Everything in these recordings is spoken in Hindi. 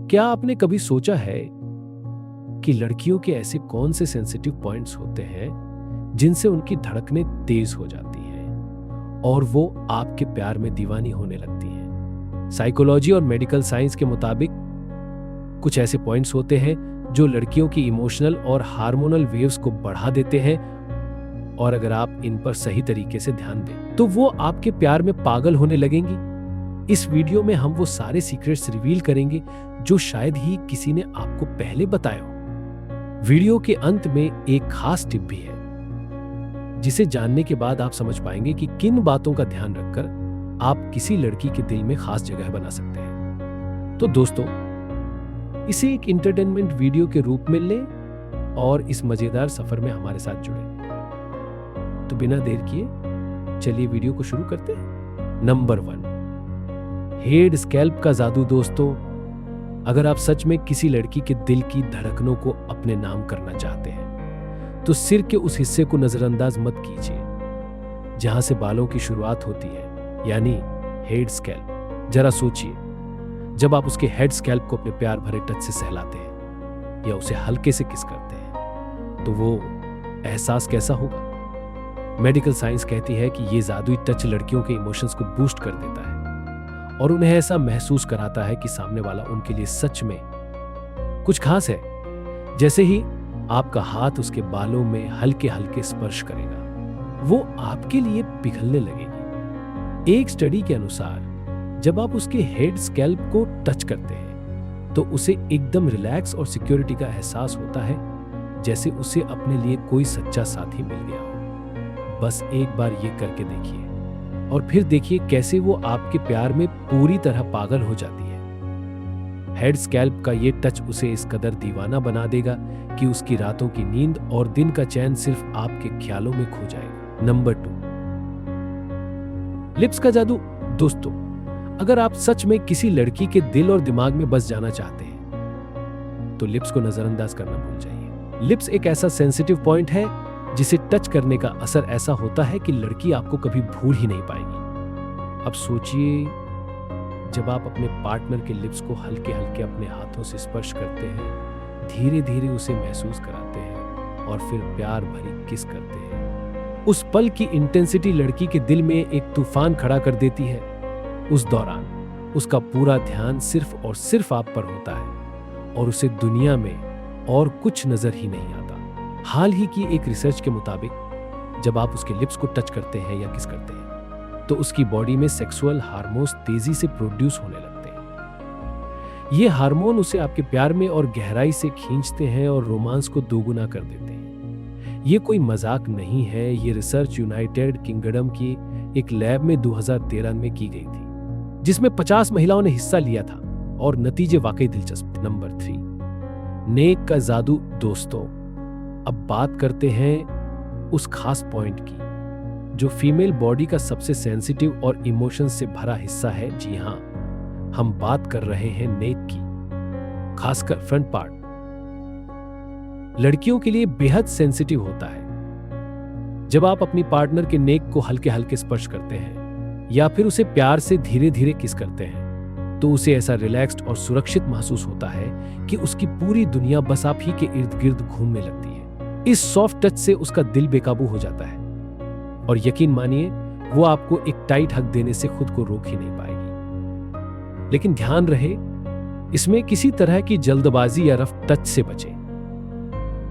क्या आपने कभी सोचा है कि लड़कियों के ऐसे कौन से सेंसिटिव पॉइंट्स होते हैं जिनसे उनकी धड़कनें तेज हो जाती हैं और वो आपके प्यार में दीवानी होने लगती हैं? साइकोलॉजी और मेडिकल साइंस के मुताबिक कुछ ऐसे पॉइंट्स होते हैं जो लड़कियों की इमोशनल और हार्मोनल वेव्स को बढ़ा देते हैं, और अगर आप इन पर सही तरीके से ध्यान दें तो वो आपके प्यार में पागल होने लगेंगी। इस वीडियो में हम वो सारे सीक्रेट्स रिवील करेंगे जो शायद ही किसी ने आपको पहले बताया हो। वीडियो के अंत में एक खास टिप भी है जिसे जानने के बाद आप समझ पाएंगे कि किन बातों का ध्यान रखकर आप किसी लड़की के दिल में खास जगह बना सकते हैं। तो दोस्तों, इसे एक एंटरटेनमेंट वीडियो के रूप में लें और इस मजेदार सफर में हमारे साथ जुड़ें। तो बिना देर किए चलिए वीडियो को शुरू करते हैं। नंबर 1, हेड स्कैल्प का जादू। दोस्तों, अगर आप सच में किसी लड़की के दिल की धड़कनों को अपने नाम करना चाहते हैं तो सिर के उस हिस्से को नजरअंदाज मत कीजिए जहां से बालों की शुरुआत होती है, यानी हेड स्कैल्प। जरा सोचिए, जब आप उसके हेड स्कैल्प को अपने प्यार भरे टच से सहलाते हैं या उसे हल्के से किस करते हैं तो वो एहसास कैसा होगा? मेडिकल साइंस कहती है कि ये जादुई टच लड़कियों के इमोशंस को बूस्ट कर देता है और उन्हें ऐसा महसूस कराता है कि सामने वाला उनके लिए सच में कुछ खास है। जैसे ही आपका हाथ उसके बालों में हल्के हल्के स्पर्श करेगा, वो आपके लिए पिघलने लगेगी। एक स्टडी के अनुसार जब आप उसके हेड स्कैल्प को टच करते हैं तो उसे एकदम रिलैक्स और सिक्योरिटी का एहसास होता है, जैसे उसे अपने लिए कोई सच्चा साथी मिल गया हो। बस एक बार ये करके देखिए और फिर देखिए कैसे वो आपके प्यार में पूरी तरह पागल हो जाती है। हेड स्कैल्प का ये टच उसे इस कदर दीवाना बना देगा कि उसकी रातों की नींद और दिन का चैन सिर्फ आपके ख्यालों में खो जाएगा। नंबर 2, लिप्स का जादू। दोस्तों, अगर आप सच में किसी लड़की के दिल और दिमाग में बस जाना चाहते हैं तो लिप्स को नजरअंदाज करना भूल जाइए। लिप्स एक ऐसा सेंसिटिव पॉइंट है जिसे टच करने का असर ऐसा होता है कि लड़की आपको कभी भूल ही नहीं पाएगी। अब सोचिए, जब आप अपने पार्टनर के लिप्स को हल्के हल्के अपने हाथों से स्पर्श करते हैं, धीरे धीरे उसे महसूस कराते हैं और फिर प्यार भरी किस करते हैं, उस पल की इंटेंसिटी लड़की के दिल में एक तूफान खड़ा कर देती है। उस दौरान उसका पूरा ध्यान सिर्फ और सिर्फ आप पर होता है और उसे दुनिया में और कुछ नजर ही नहीं आता। हाल ही की एक रिसर्च के मुताबिक जब आप उसके लिप्स को टच करते हैं या किस करते हैं तो उसकी बॉडी में सेक्सुअल हार्मोन्स तेजी से प्रोड्यूस होने लगते हैं। ये हार्मोन उसे आपके प्यार में और गहराई से खींचते हैं और रोमांस को दोगुना कर देते हैं। ये कोई मजाक नहीं है। ये रिसर्च यूनाइटेड किंगडम की एक लैब में 2013 में की गई थी जिसमें 50 महिलाओं ने हिस्सा लिया था और नतीजे वाकई दिलचस्प थे। नंबर 3, नेक का जादू। दोस्तों, अब बात करते हैं उस खास पॉइंट की जो फीमेल बॉडी का सबसे सेंसिटिव और इमोशन से भरा हिस्सा है। जी हां, हम बात कर रहे हैं नेक की, खासकर फ्रंट पार्ट। लड़कियों के लिए बेहद सेंसिटिव होता है। जब आप अपनी पार्टनर के नेक को हल्के हल्के स्पर्श करते हैं या फिर उसे प्यार से धीरे धीरे किस करते हैं तो उसे ऐसा रिलैक्स्ड और सुरक्षित महसूस होता है कि उसकी पूरी दुनिया बस आप ही के इर्द गिर्द घूमने लगती है। इस सॉफ्ट टच से उसका दिल बेकाबू हो जाता है और यकीन मानिए, वो आपको एक टाइट हग देने से खुद को रोक ही नहीं पाएगी। लेकिन ध्यान रहे, इसमें किसी तरह की जल्दबाजी या रफ टच से बचें।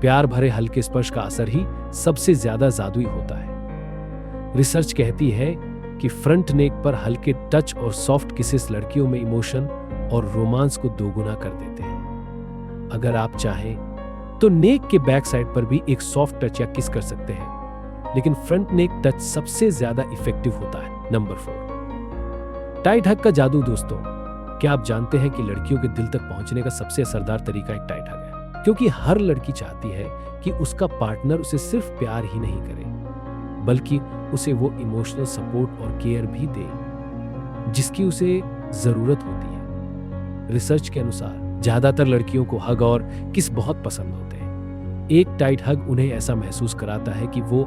प्यार भरे हल्के स्पर्श का असर ही सबसे ज्यादा जादुई होता है। रिसर्च कहती है कि फ्रंट नेक पर हल्के टच और सॉफ्ट किसेस लड़कियों में इमोशन और रोमांस को दोगुना कर देते हैं। अगर आप चाहें तो नेक के बैक साइड पर भी एक सॉफ्ट टच या किस कर सकते हैं, लेकिन फ्रंट नेक टच सबसे ज्यादा इफेक्टिव होता है। नंबर 4, टाइट हग का जादू। दोस्तों, क्या आप जानते हैं कि लड़कियों के दिल तक पहुंचने का सबसे असरदार तरीका एक टाइट हग है? क्योंकि हर लड़की चाहती है कि उसका पार्टनर उसे सिर्फ प्यार ही नहीं करे बल्कि उसे वो इमोशनल सपोर्ट और केयर भी दे जिसकी उसे जरूरत होती है। रिसर्च के अनुसार ज्यादातर लड़कियों को हग और किस बहुत पसंद होते हैं। एक टाइट हग उन्हें ऐसा महसूस कराता है कि वो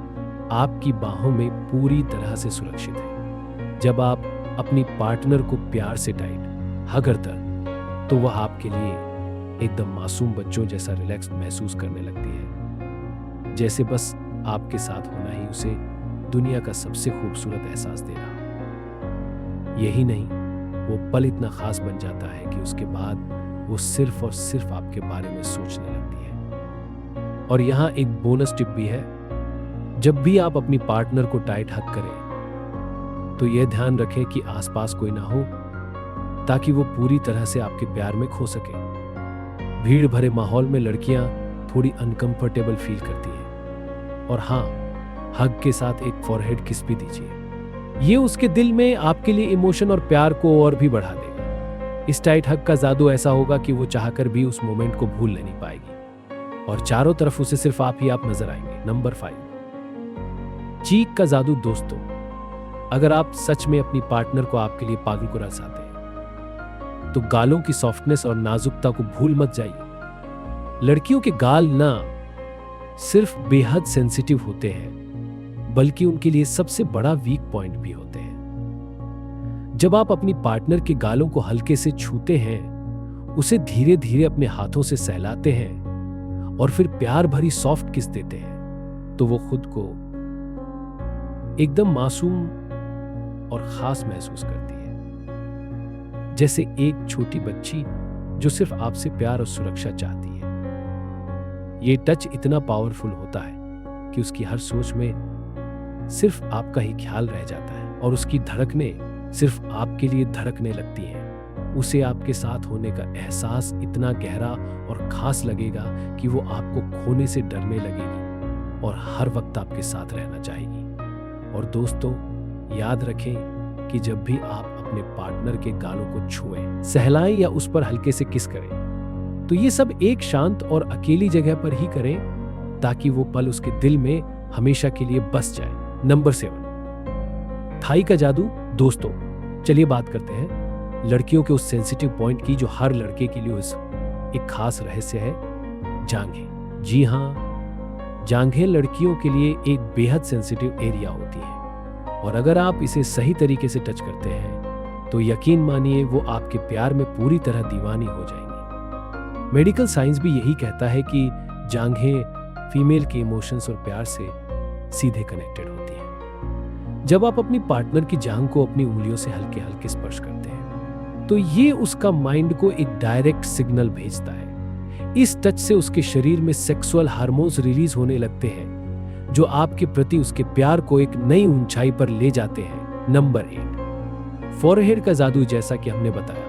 आपकी बाहों में पूरी तरह से सुरक्षित है। जब आप अपनी पार्टनर को प्यार से टाइट हग करते तो वह आपके लिए एकदम मासूम बच्चों जैसा रिलैक्स महसूस करने लगती है, जैसे बस आपके साथ होना ही उसे दुनिया का सबसे खूबसूरत एहसास दे रहा। यही नहीं, वो पल इतना खास बन जाता है कि उसके बाद वो सिर्फ और सिर्फ आपके बारे में सोचने लगती है। और यहाँ एक बोनस टिप भी है, जब भी आप अपनी पार्टनर को टाइट हग करें तो यह ध्यान रखें कि आसपास कोई ना हो, ताकि वो पूरी तरह से आपके प्यार में खो सके। भीड़ भरे माहौल में लड़कियां थोड़ी अनकंफर्टेबल फील करती हैं, और हाँ, हग के साथ एक फॉरहेड किस भी दीजिए। ये उसके दिल में आपके लिए इमोशन और प्यार को और भी बढ़ा देगा। इस टाइट हग का जादू ऐसा होगा कि वो चाहकर भी उस मोमेंट को भूल नहीं पाएगी, और चारों तरफ उसे सिर्फ आप ही आप नजर आएंगे। नंबर 5, चीक का जादू। दोस्तों, अगर आप सच में अपनी पार्टनर को आपके लिए पागल को चाहते हैं तो गालों की सॉफ्टनेस और नाजुकता को भूल मत जाइए। लड़कियों के गाल ना सिर्फ बेहद सेंसिटिव होते हैं, बल्कि उनके लिए सबसे बड़ा वीक पॉइंट भी होते हैं। जब आप अपनी पार्टनर के गालों को हल्के से छूते हैं, उसे धीरे धीरे अपने हाथों से सहलाते हैं और फिर प्यार भरी सॉफ्ट किस देते हैं, तो वो खुद को एकदम मासूम और खास महसूस करती है, जैसे एक छोटी बच्ची जो सिर्फ आपसे प्यार और सुरक्षा चाहती है। ये टच इतना पावरफुल होता है कि उसकी हर सोच में सिर्फ आपका ही ख्याल रह जाता है, और उसकी धड़कनें सिर्फ आपके लिए धड़कने लगती हैं। उसे आपके साथ होने का एहसास इतना गहरा और खास लगेगा कि वो आपको खोने से डरने लगेगी और हर वक्त आपके साथ रहना चाहेगी। और दोस्तों, याद रखें कि जब भी आप अपने पार्टनर के गालों को छुएं, सहलाएं या उस पर हल्के से किस करें, तो ये सब एक शांत और अकेली जगह पर ही करें, ताकि वो पल उसके दिल में हमेशा के लिए बस जाए। नंबर 7, थाई का जादू। दोस्तों, चलिए बात करते हैं लड़कियों के उस सेंसिटिव पॉइंट की जो हर लड़के के लिए उस एक खास रहस्य है, जांघें। जी हाँ, जांघें लड़कियों के लिए एक बेहद सेंसिटिव एरिया होती है, और अगर आप इसे सही तरीके से टच करते हैं तो यकीन मानिए वो आपके प्यार में पूरी तरह दीवानी हो जाएंगी। मेडिकल साइंस भी यही कहता है कि जांघें फीमेल के इमोशंस और प्यार से सीधे कनेक्टेड होती हैं। जब आप अपनी पार्टनर की जांघ को अपनी उंगलियों से हल्के हल्के स्पर्श करते हैं, तो ये उसका माइंड को एक डायरेक्ट सिग्नल भेजता है। इस टच से उसके शरीर में सेक्सुअल हार्मोन्स रिलीज होने लगते हैं, जो आपके प्रति उसके प्यार को एक नई ऊंचाई पर ले जाते हैं। नंबर 8, फॉरहेड का जादू। जैसा कि हमने बताया,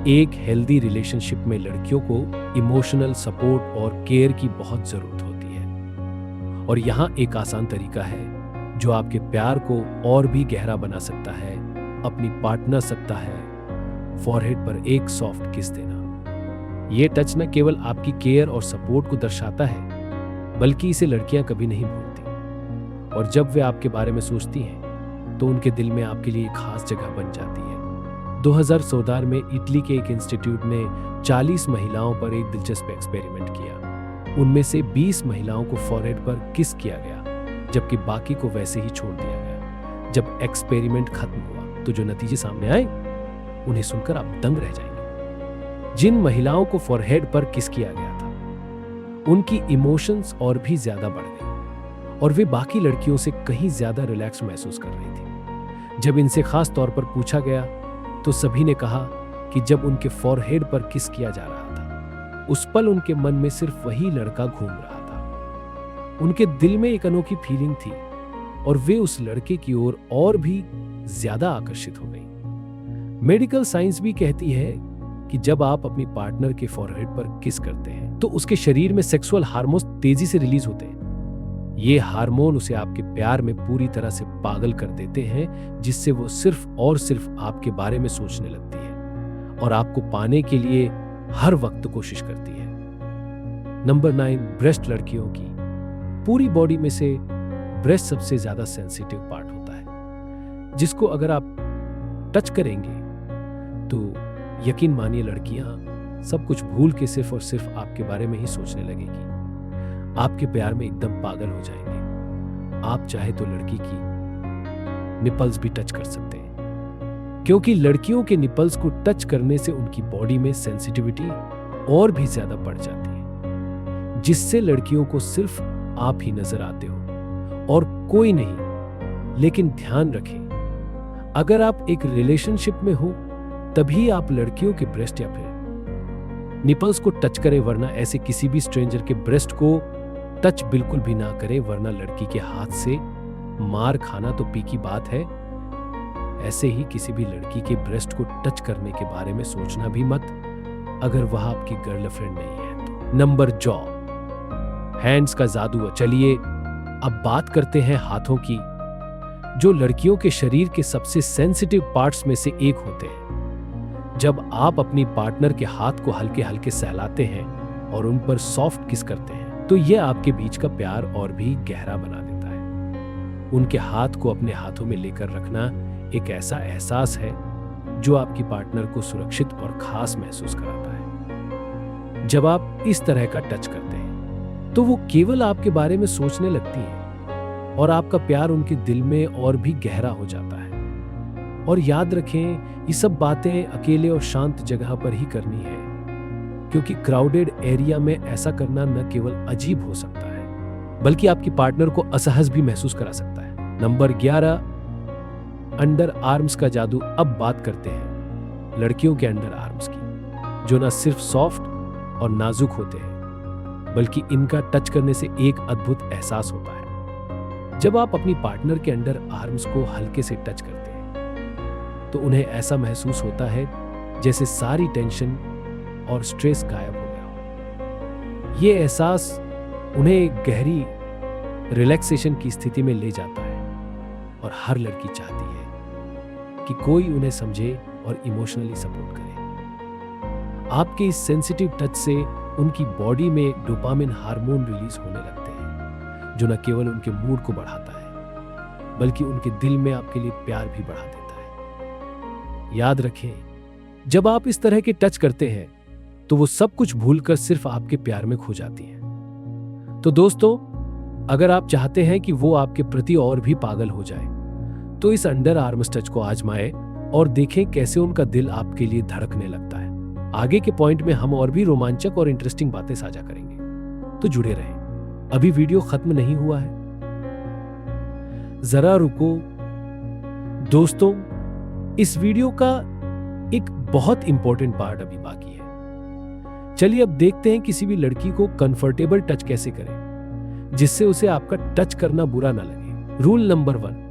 एक हेल्दी रिलेशनशिप में लड़कियों को इमोशनल सपोर्ट और केयर की बहुत जरूरत होती है, और यहाँ एक आसान तरीका है जो आपके प्यार को और भी गहरा बना सकता है। अपनी पार्टनर सकता है फॉरहेड पर एक सॉफ्ट किस देना। यह टच न केवल आपकी केयर और सपोर्ट को दर्शाता है, बल्कि इसे लड़कियां कभी नहीं भूलती, और जब वे आपके बारे में सोचती हैं तो उनके दिल में आपके लिए खास जगह बन जाती है। 2014 में इटली के एक इंस्टीट्यूट ने 40 महिलाओं पर एक दिलचस्प एक्सपेरिमेंट किया। उनमें से 20 महिलाओं को फॉरहेड पर किस किया गया, जबकि बाकी को वैसे ही छोड़ दिया गया। जब एक्सपेरिमेंट खत्म हुआ तो जो नतीजे सामने आए, उन्हें सुनकर आप दंग रह जाएंगे। जिन महिलाओं को फॉरहेड पर किस किया गया था, उनकी इमोशंस और भी ज्यादा बढ़ गई, और वे बाकी लड़कियों से कहीं ज्यादा रिलैक्स महसूस कर रही थी। जब इनसे खास तौर पर पूछा गया तो सभी ने कहा कि जब उनके फॉरहेड पर किस किया जा रहा था, उस पल उनके मन में सिर्फ वही लड़का घूम रहा था। उनके दिल में एक अनोखी फीलिंग थी, और वे उस लड़के की ओर और भी ज्यादा आकर्षित हो गई। मेडिकल साइंस भी कहती है कि जब आप अपनी पार्टनर के फॉरहेड पर किस करते हैं तो उसके शरीर में सेक्सुअल हार्मोन्स तेजी से रिलीज होते हैं। ये हार्मोन उसे आपके प्यार में पूरी तरह से पागल कर देते हैं, जिससे वो सिर्फ और सिर्फ आपके बारे में सोचने लगती है और आपको पाने के लिए हर वक्त कोशिश करती है। Number 9, breast. लड़कियों की पूरी बॉडी में से ब्रेस्ट सबसे ज्यादा सेंसिटिव पार्ट होता है, जिसको अगर आप टच करेंगे तो यकीन मानिए लड़कियां सब कुछ भूल के सिर्फ और सिर्फ आपके बारे में ही सोचने लगेगी। आपके प्यार में एकदम पागल हो जाएंगे। आप चाहे तो लड़की की निपल्स भी टच कर सकते हैं, क्योंकि लड़कियों के निपल्स को टच करने से उनकी बॉडी में सेंसिटिविटी और भी ज्यादा बढ़ जाती है, जिससे लड़कियों को सिर्फ आप ही नजर आते हो और कोई नहीं। लेकिन ध्यान रखें, अगर आप एक रिलेशनशिप में हो तभी आप लड़कियों के ब्रेस्ट या फिर निपल्स को टच करें, वरना ऐसे किसी भी स्ट्रेंजर के ब्रेस्ट को टच बिल्कुल भी ना करें, वरना लड़की के हाथ से मार खाना तो पी की बात है। ऐसे ही किसी भी लड़की के ब्रेस्ट को टच करने के बारे में सोचना भी मत, अगर वह आपकी गर्लफ्रेंड नहीं है तो। नंबर जॉ, हैंड्स का जादू। चलिए अब बात करते हैं हाथों की, जो लड़कियों के शरीर के सबसे सेंसिटिव पार्ट्स में से एक होते हैं। जब आप अपनी पार्टनर के हाथ को हल्के हल्के सहलाते हैं और उन पर सॉफ्ट किस करते हैं, तो यह आपके बीच का प्यार और भी गहरा बना देता है। उनके हाथ को अपने हाथों में लेकर रखना एक ऐसा एहसास है जो आपकी पार्टनर को सुरक्षित और खास महसूस कराता है। जब आप इस तरह का टच करते हैं तो वो केवल आपके बारे में सोचने लगती हैं और आपका प्यार उनके दिल में और भी गहरा हो जाता है। और याद रखें, ये सब बातें अकेले और शांत जगह पर ही करनी है, क्योंकि क्राउडेड एरिया में ऐसा करना न केवल अजीब हो सकता है बल्कि आपकी पार्टनर को असहज भी महसूस करा सकता है। नंबर 11, अंडर आर्म्स का जादू। अब बात करते हैं लड़कियों के अंडर आर्म्स की, जो न सिर्फ सॉफ्ट और नाजुक होते हैं बल्कि इनका टच करने से एक अद्भुत एहसास होता है। जब आप अपनी पार्टनर के अंडर आर्म्स को हल्के से टच करते हैं तो उन्हें ऐसा महसूस होता है जैसे सारी टेंशन और स्ट्रेस गायब हो गया हो। ये एहसास उन्हें एक गहरी रिलैक्सेशन की स्थिति में ले जाता है और हर लड़की चाहती है कि कोई उन्हें समझे और इमोशनली सपोर्ट करे। आपके इस सेंसिटिव टच से उनकी बॉडी में डोपामिन हार्मोन रिलीज होने लगते हैं, जो न केवल उनके मूड को बढ़ाता है बल्कि उनके दिल में आपके लिए प्यार भी बढ़ा देता है। याद रखें, जब आप इस तरह के टच करते हैं तो वो सब कुछ भूलकर सिर्फ आपके प्यार में खो जाती हैं। तो दोस्तों, अगर आप चाहते हैं कि वो आपके प्रति और भी पागल हो जाए तो इस अंडर आर्म्स टच को आजमाएं और देखें कैसे उनका दिल आपके लिए धड़कने लगता है। आगे के पॉइंट में हम और भी रोमांचक और इंटरेस्टिंग बातें साझा करेंगे, तो जुड़े रहें। अभी वीडियो खत्म नहीं हुआ है, जरा रुको। दोस्तों, इस वीडियो का एक बहुत इंपॉर्टेंट पार्ट अभी बाकी है। चलिए अब देखते हैं किसी भी लड़की को कंफर्टेबल टच कैसे करें जिससे उसे आपका टच करना बुरा ना लगे। रूल नंबर 1,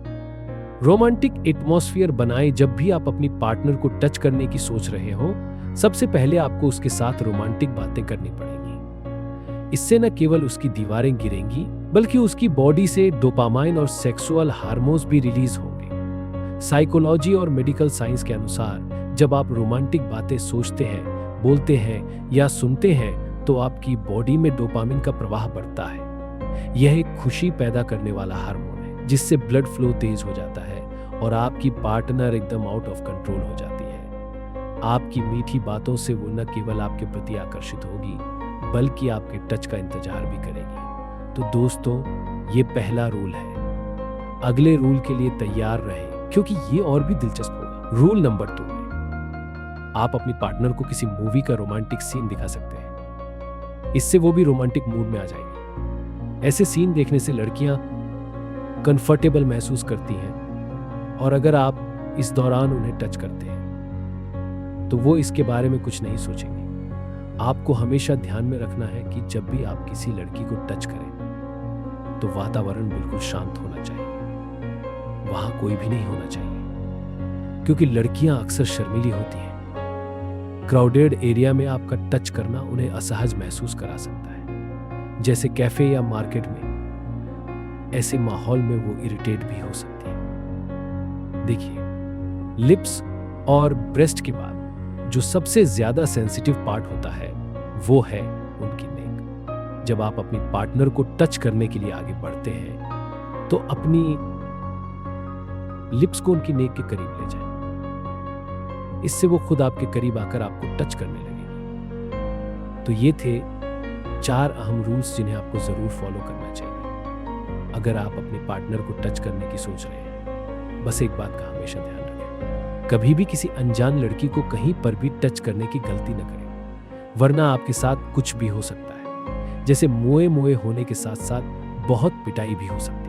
रोमांटिक एटमॉस्फेयर बनाएं। जब भी आप अपनी पार्टनर को टच करने की सोच रहे हो, सबसे पहले आपको उसके साथ रोमांटिक बातें करनी पड़ेंगी। इससे न केवल उसकी दीवारें गिरेंगी बल्कि उसकी बॉडी से डोपामाइन और सेक्सुअल हार्मोन्स भी रिलीज होंगे। साइकोलॉजी और मेडिकल साइंस के अनुसार जब आप रोमांटिक बातें सोचते हैं, बोलते हैं या सुनते हैं तो आपकी बॉडी में डोपामिन का प्रवाह बढ़ता है। यह एक खुशी पैदा करने वाला हार्मोन है जिससे ब्लड फ्लो तेज हो जाता है और आपकी पार्टनर एकदम आउट ऑफ कंट्रोल हो जाती है। आपकी मीठी बातों से वो न केवल आपके प्रति आकर्षित होगी बल्कि आपके टच का इंतजार भी करेगी। तो दोस्तों, ये पहला रूल है। अगले रूल के लिए तैयार रहें क्योंकि ये और भी दिलचस्प होगा। रूल नंबर 2 है, आप अपनी पार्टनर को किसी मूवी का रोमांटिक सीन दिखा सकते हैं। इससे वो भी रोमांटिक मूड में आ जाएगी। ऐसे सीन देखने से लड़कियां कंफर्टेबल महसूस करती हैं और अगर आप इस दौरान उन्हें टच करते हैं तो वो इसके बारे में कुछ नहीं सोचेंगे। आपको हमेशा ध्यान में रखना है कि जब भी आप किसी लड़की को टच करें तो वातावरण बिल्कुल शांत होना चाहिए, वहां कोई भी नहीं होना चाहिए, क्योंकि लड़कियां अक्सर शर्मीली होती हैं। क्राउडेड एरिया में आपका टच करना उन्हें असहज महसूस करा सकता है, जैसे कैफे या मार्केट में। ऐसे माहौल में वो इरिटेट भी हो सकती है। देखिए, लिप्स और ब्रेस्ट के बाद जो सबसे ज्यादा सेंसिटिव पार्ट होता है वो है उनकी नेक। जब आप अपनी पार्टनर को टच करने के लिए आगे बढ़ते हैं तो अपनी लिप्स को उनकी नेक के करीब ले जाएं। इससे वो खुद आपके करीब आकर आपको टच करने लगेगी। तो ये थे 4 अहम रूल्स जिन्हें आपको जरूर फॉलो करना चाहिए अगर आप अपने पार्टनर को टच करने की सोच रहे हैं। बस एक बात का हमेशा ध्यान रखें, कभी भी किसी अनजान लड़की को कहीं पर भी टच करने की गलती न करें, वरना आपके साथ कुछ भी हो सकता है। जैसे मोए मोए होने के साथ साथ बहुत पिटाई भी हो सकती है।